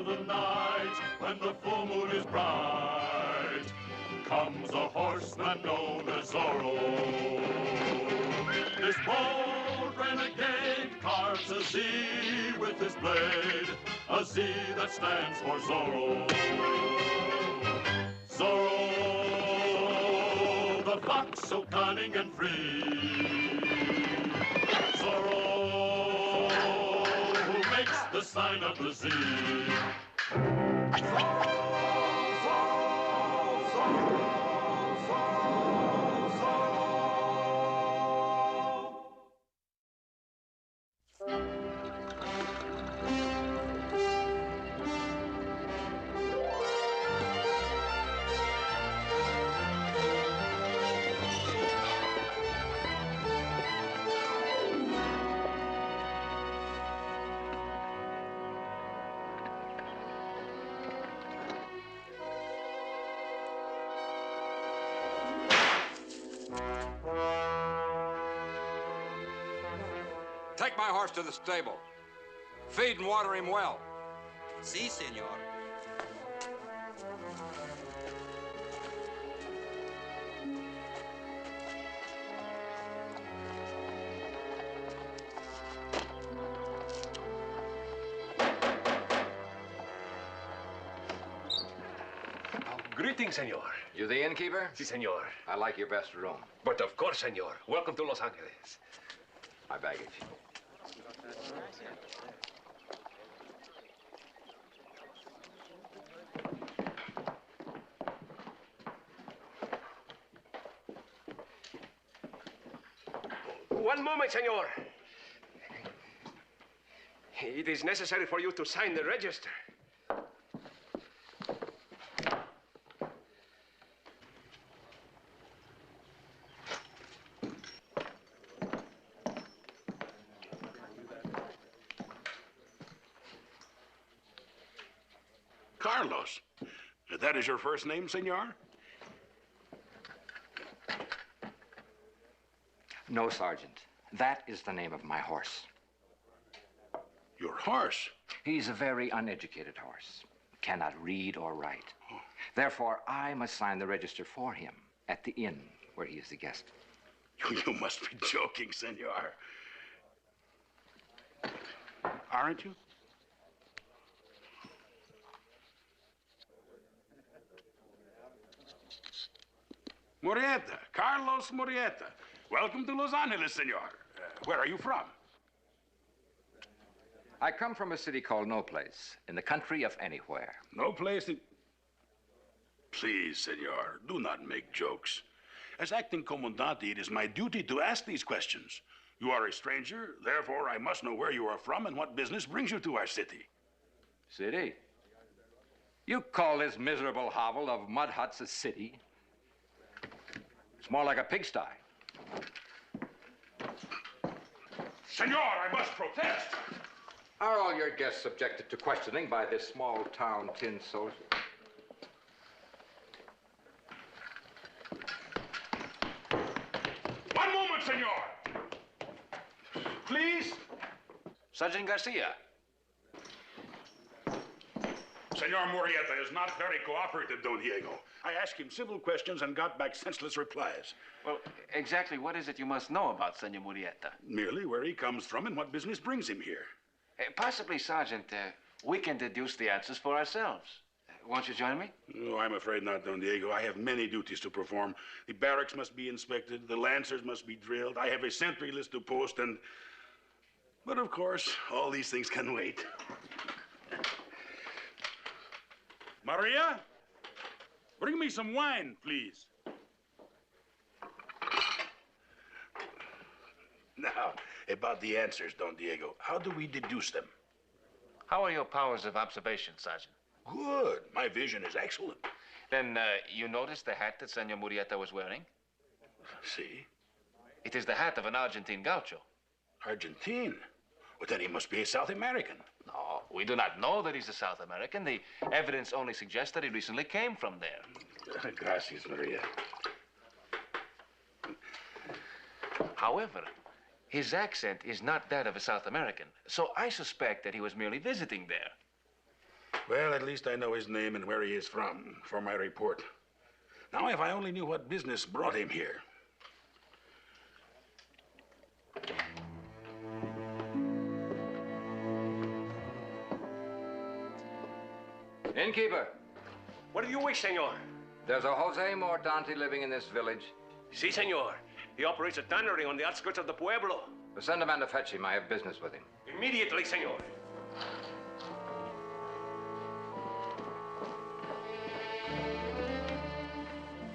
of the night, when the full moon is bright, comes a horseman known as Zorro. This bold renegade carves a Z with his blade, a Z that stands for Zorro. Zorro, the fox so cunning and free. Zorro, who makes the sign of the Z. Take my horse to the stable. Feed and water him well. Si, senor. Greetings, senor. You the innkeeper? Si, senor. I like your best room. But of course, senor. Welcome to Los Angeles. My baggage. One moment, senor. It is necessary for you to sign the register. Carlos. That is your first name, senor? No, Sergeant. That is the name of my horse. Your horse? He's a very uneducated horse. Cannot read or write. Therefore, I must sign the register for him at the inn where he is the guest. You must be joking, senor. Aren't you? Murrieta, Carlos Murrieta. Welcome to Los Angeles, senor. Where are you from? I come from a city called No Place, in the country of anywhere. No place in... Please, senor, do not make jokes. As acting commandante, it is my duty to ask these questions. You are a stranger, therefore I must know where you are from and what business brings you to our city. City? You call this miserable hovel of mud huts a city? It's more like a pigsty. Senor, I must protest. Are all your guests subjected to questioning by this small-town tin soldier? One moment, senor. Please. Sergeant Garcia. Senor Murrieta is not very cooperative, Don Diego. I asked him civil questions and got back senseless replies. Well, exactly what is it you must know about Senor Murrieta? Merely where he comes from and what business brings him here. Possibly, Sergeant, we can deduce the answers for ourselves. Won't you join me? No, I'm afraid not, Don Diego. I have many duties to perform. The barracks must be inspected. The lancers must be drilled. I have a sentry list to post and... But of course, all these things can wait. Maria, bring me some wine, please. Now, about the answers, Don Diego. How do we deduce them? How are your powers of observation, Sergeant? Good. My vision is excellent. Then you noticed the hat that Senor Murrieta was wearing? See? It is the hat of an Argentine gaucho. Argentine? Well, then he must be a South American. No, we do not know that he's a South American. The evidence only suggests that he recently came from there. Gracias, Maria. However, his accent is not that of a South American, so I suspect that he was merely visiting there. Well, at least I know his name and where he is from for my report. Now, if I only knew what business brought him here. Innkeeper, What do you wish, senor? there's a Jose Mordante living in this village. Si, senor. He operates a tannery on the outskirts of the pueblo. Send a man to fetch him. I have business with him. Immediately, senor.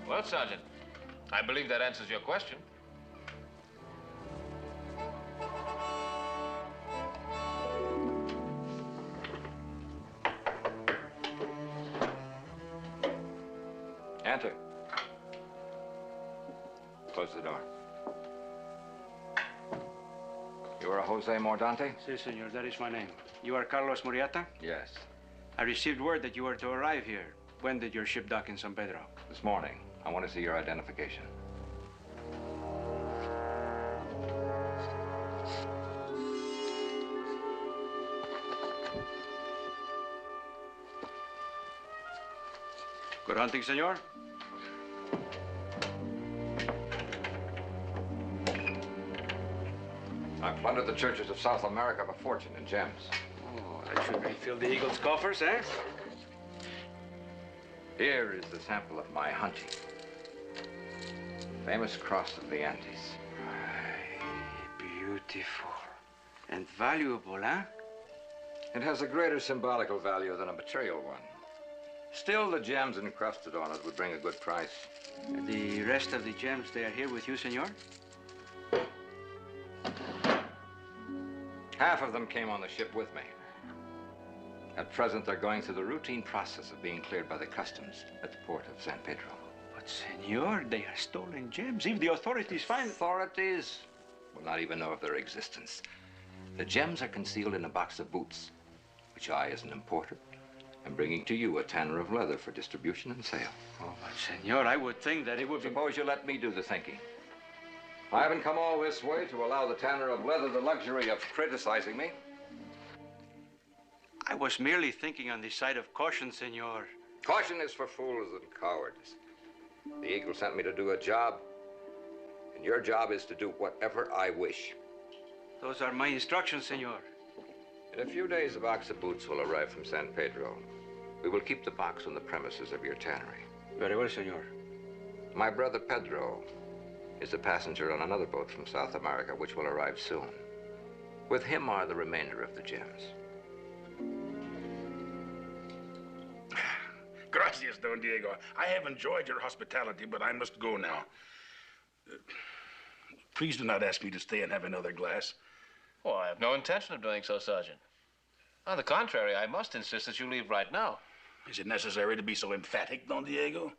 Well, Sergeant, I believe that answers your question. Enter. Close the door. You are Jose Mordante? Si, senor, that is my name. You are Carlos Muriata? Yes. I received word that you were to arrive here. When did your ship dock in San Pedro? This morning. I want to see your identification. Good hunting, senor. I plundered the churches of South America of a fortune in gems. Oh, that should refill the Eagle's coffers, eh? Here is the sample of my hunting. Famous cross of the Andes. Beautiful. And valuable, huh? It has a greater symbolical value than a material one. Still, the gems encrusted on it would bring a good price. The rest of the gems, they are here with you, senor? Half of them came on the ship with me. At present, they're going through the routine process of being cleared by the customs at the port of San Pedro. But, senor, they are stolen gems. If the authorities find... Authorities will not even know of their existence. The gems are concealed in a box of boots, which I, as an importer, am bringing to you a tanner of leather for distribution and sale. Oh, but, senor, I would think that it would be... Suppose you let me do the thinking. I haven't come all this way to allow the tanner of leather the luxury of criticizing me. I was merely thinking on the side of caution, senor. Caution is for fools and cowards. The Eagle sent me to do a job, and your job is to do whatever I wish. Those are my instructions, senor. In a few days, a box of boots will arrive from San Pedro. We will keep the box on the premises of your tannery. Very well, senor. My brother Pedro is a passenger on another boat from South America, which will arrive soon. With him are the remainder of the gems. Gracias, Don Diego. I have enjoyed your hospitality, but I must go now. Please do not ask me to stay and have another glass. Oh, I have no intention of doing so, Sergeant. On the contrary, I must insist that you leave right now. Is it necessary to be so emphatic, Don Diego?